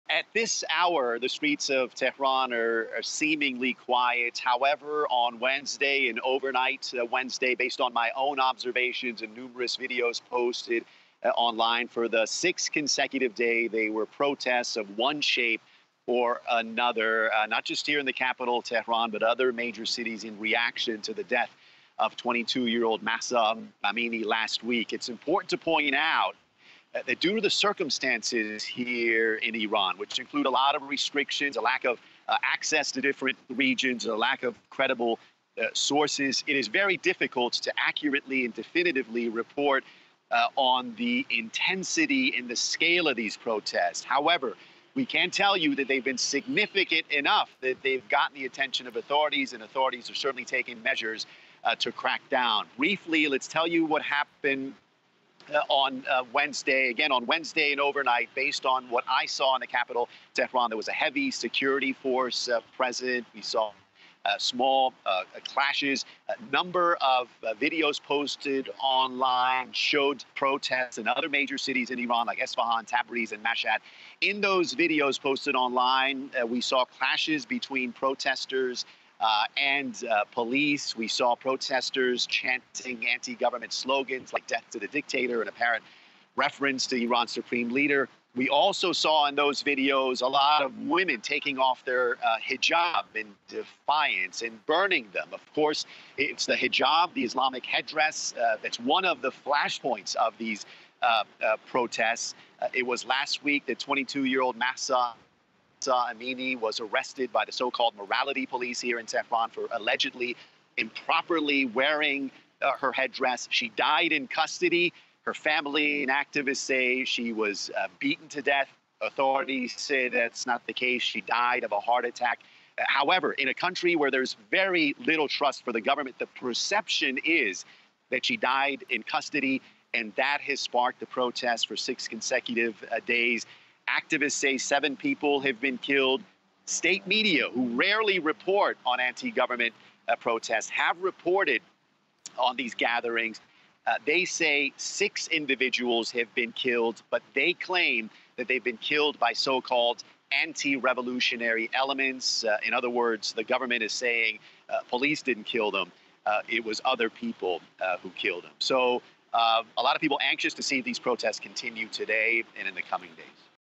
At this hour, the streets of Tehran are seemingly quiet. However, on Wednesday and overnight Wednesday, based on my own observations and numerous videos posted online for the sixth consecutive day, they were protests of one shape or another, not just here in the capital, Tehran, but other major cities in reaction to the death of 22-year-old Mahsa Amini last week. It's important to point out that due to the circumstances here in Iran, which include a lot of restrictions, a lack of access to different regions, a lack of credible sources, it is very difficult to accurately and definitively report on the intensity and the scale of these protests. However, we can tell you that they've been significant enough that they've gotten the attention of authorities, and authorities are certainly taking measures to crack down. Briefly, let's tell you what happened on Wednesday. Again, on Wednesday and overnight, based on what I saw in the capital, Tehran, there was a heavy security force present. We saw small clashes. A number of videos posted online showed protests in other major cities in Iran, like Isfahan, Tabriz, and Mashhad. In those videos posted online, we saw clashes between protesters and police. We saw protesters chanting anti-government slogans like "death to the dictator," an apparent reference to Iran's supreme leader. We also saw in those videos a lot of women taking off their hijab in defiance and burning them. Of course, it's the hijab, the Islamic headdress, that's one of the flashpoints of these protests. It was last week that 22-year-old Mahsa Amini was arrested by the so-called morality police here in Tehran for allegedly improperly wearing her headdress. She died in custody. Her family and activists say she was beaten to death. Authorities say that's not the case. She died of a heart attack. However, in a country where there's very little trust for the government, the perception is that she died in custody, and that has sparked the protests for 6 consecutive days. Activists say 7 people have been killed. State media, who rarely report on anti-government protests, have reported on these gatherings. They say 6 individuals have been killed, but they claim that they've been killed by so-called anti-revolutionary elements. In other words, the government is saying police didn't kill them. It was other people who killed them. So a lot of people anxious to see these protests continue today and in the coming days.